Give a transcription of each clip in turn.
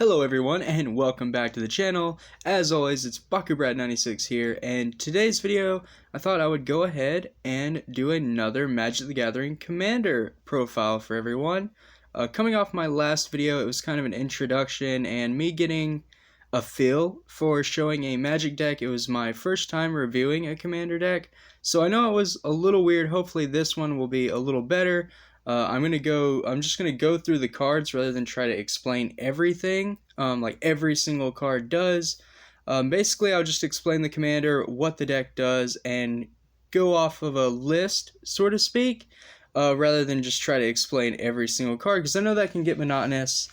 Hello everyone and welcome back to the channel. As always, it's BakuBrat96 here, and today's video I thought I would go ahead and do another Magic the Gathering Commander profile for everyone. Coming off my last video, it was kind of an introduction and me getting a feel for showing a Magic deck. It was my first time reviewing a Commander deck, so I know it was a little weird. Hopefully this one will be a little better. I'm just gonna go through the cards rather than try to explain everything, like every single card does. Basically, I'll just explain the commander, what the deck does, and go off of a list, so to speak, rather than just try to explain every single card, because I know that can get monotonous.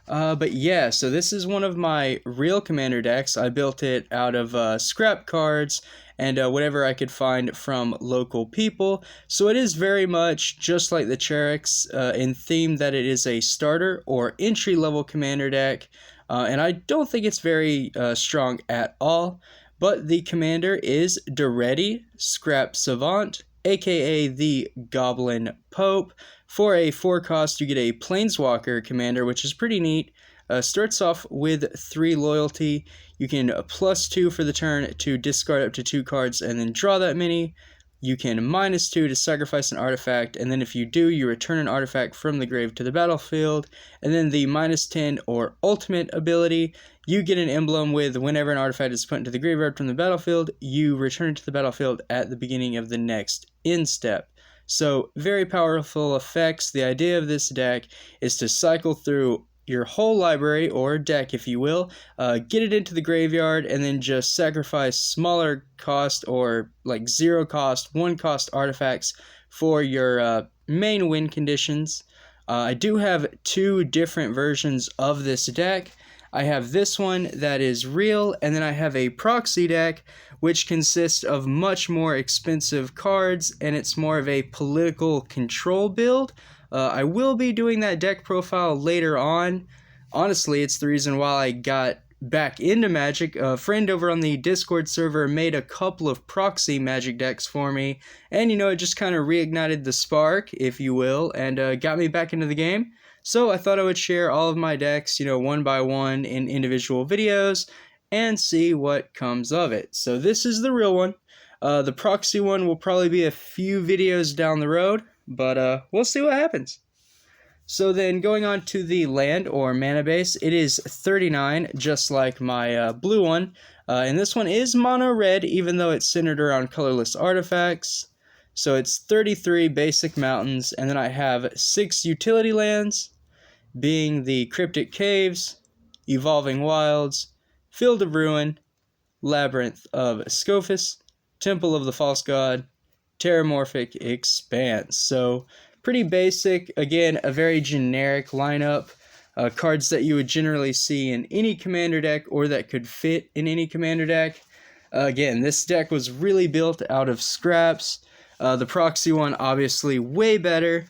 But yeah, so this is one of my real commander decks. I built it out of scrap cards and whatever I could find from local people. So it is very much just like the Cherix in theme that it is a starter or entry-level commander deck. And I don't think it's very strong at all. But the commander is Daretti, Scrap Savant, aka the Goblin Pope. For a 4-cost, you get a Planeswalker commander, which is pretty neat. Starts off with 3 loyalty. You can +2 for the turn to discard up to 2 cards and then draw that many. You can -2 to sacrifice an artifact, and then if you do, you return an artifact from the grave to the battlefield. And then the -10 or ultimate ability, you get an emblem with whenever an artifact is put into the graveyard from the battlefield, you return it to the battlefield at the beginning of the next end step. So very powerful effects. The idea of this deck is to cycle through your whole library, or deck if you will, get it into the graveyard, and then just sacrifice smaller cost or like 0 cost, 1 cost artifacts for your main win conditions. I do have 2 different versions of this deck. I have this one that is real, and then I have a proxy deck which consists of much more expensive cards, and it's more of a political control build. I will be doing that deck profile later on. Honestly, it's the reason why I got back into Magic. A friend over on the Discord server made a couple of proxy Magic decks for me, and it just kind of reignited the spark, if you will, and got me back into the game. So I thought I would share all of my decks, one by one in individual videos, and see what comes of it. So this is the real one. The proxy one will probably be a few videos down the road, but we'll see what happens. So then going on to the land or mana base, it is 39, just like my blue one. And this one is mono red, even though it's centered around colorless artifacts. So it's 33 basic mountains, and then I have 6 utility lands, being the Cryptic Caves, Evolving Wilds, Field of Ruin, Labyrinth of Scophis, Temple of the False God, Terramorphic Expanse. So pretty basic. Again, a very generic lineup. Cards that you would generally see in any commander deck, or that could fit in any commander deck. Again, this deck was really built out of scraps. The proxy one obviously way better.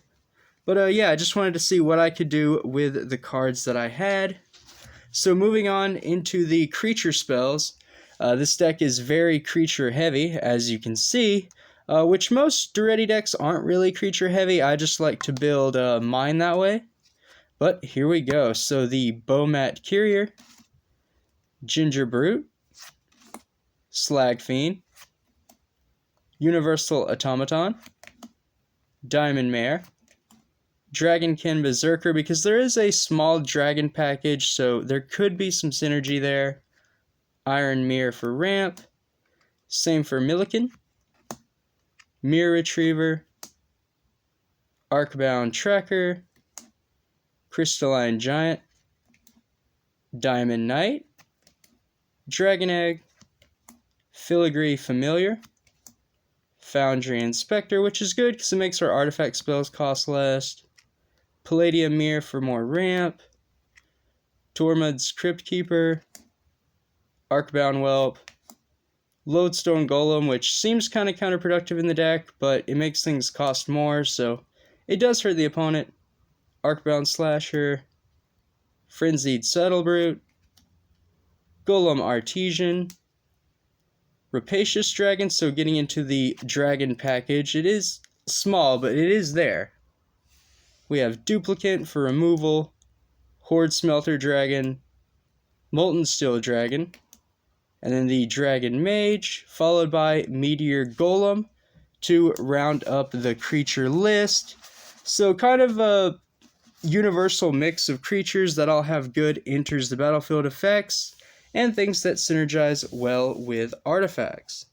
But yeah, I just wanted to see what I could do with the cards that I had. So moving on into the creature spells. This deck is very creature heavy, as you can see, which most Daretti decks aren't really creature heavy. I just like to build mine that way. But here we go. So the Bomat Courier, Ginger Brute, Slag Fiend, Universal Automaton, Diamond Mare, Dragonkin Berserker, because there is a small dragon package, so there could be some synergy there. Iron Mirror for ramp. Same for Milliken. Mirror Retriever. Arcbound Tracker. Crystalline Giant. Diamond Knight. Dragon Egg. Filigree Familiar. Foundry Inspector, which is good because it makes our artifact spells cost less. Palladium Mirror for more ramp. Tormod's Crypt Keeper. Arcbound Whelp, Lodestone Golem, which seems kind of counterproductive in the deck, but it makes things cost more, so it does hurt the opponent. Arcbound Slasher, Frenzied Saddlebrute, Golem Artesian, Rapacious Dragon, so getting into the dragon package. It is small, but it is there. We have Duplicate for removal, Horde Smelter Dragon, Molten Steel Dragon, and then the Dragon Mage, followed by Meteor Golem to round up the creature list. So kind of a universal mix of creatures that all have good enters the battlefield effects and things that synergize well with artifacts.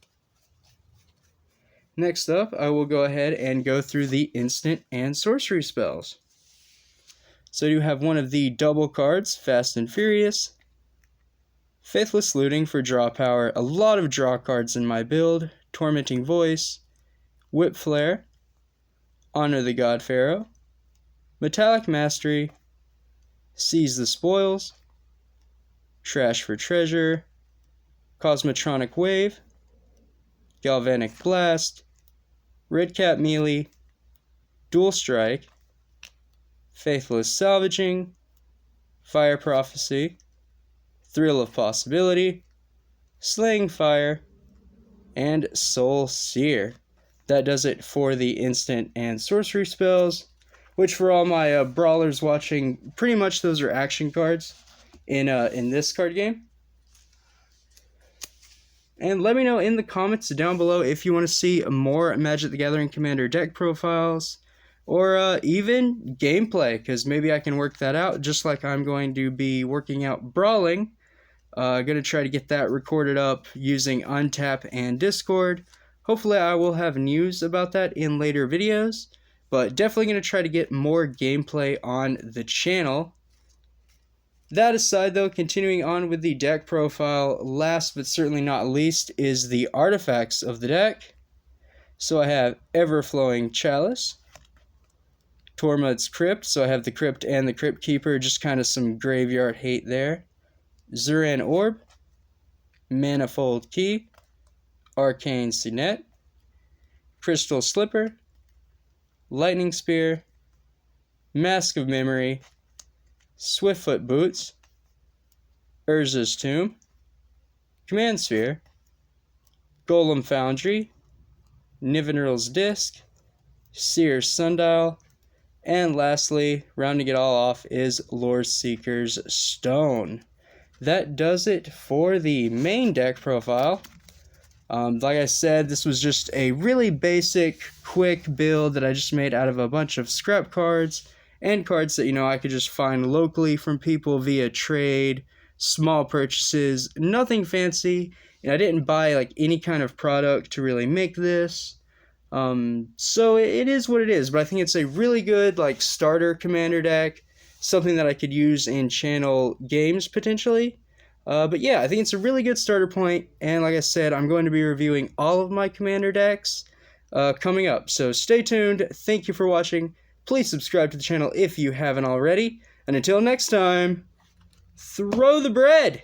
Next up, I will go ahead and go through the instant and sorcery spells. So you have one of the double cards, Fast and Furious, Faithless Looting for draw power, a lot of draw cards in my build, Tormenting Voice, Whip Flare, Honor the God Pharaoh, Metallic Mastery, Seize the Spoils, Trash for Treasure, Cosmotronic Wave, Galvanic Blast, Red Cap Melee, Dual Strike, Faithless Salvaging, Fire Prophecy, Thrill of Possibility, Slaying Fire, and Soul Seer. That does it for the instant and sorcery spells, which for all my brawlers watching, pretty much those are action cards in this card game. And let me know in the comments down below if you want to see more Magic the Gathering Commander deck profiles, or even gameplay, because maybe I can work that out, just like I'm going to be working out Brawling. Going to try to get that recorded up using Untap and Discord. Hopefully I will have news about that in later videos, but definitely going to try to get more gameplay on the channel. That aside though, continuing on with the deck profile, last but certainly not least is the artifacts of the deck. So I have Everflowing Chalice, Tormod's Crypt, so I have the Crypt and the Crypt Keeper, just kind of some graveyard hate there. Zuran Orb, Manifold Key, Arcane Signet, Crystal Slipper, Lightning Spear, Mask of Memory, Swiftfoot Boots, Urza's Tomb, Command Sphere, Golem Foundry, Nivenril's Disc, Seer's Sundial, and lastly, rounding it all off, is Lore Seeker's Stone. That does it for the main deck profile. Like I said, this was just a really basic, quick build that I just made out of a bunch of scrap cards and cards that, I could just find locally from people via trade, small purchases, nothing fancy. And I didn't buy like any kind of product to really make this. So it is what it is, but I think it's a really good like starter commander deck, something that I could use in channel games potentially. But yeah, I think it's a really good starter point, and like I said, I'm going to be reviewing all of my commander decks coming up, so stay tuned. Thank you for watching. Please subscribe to the channel if you haven't already, and until next time, throw the bread!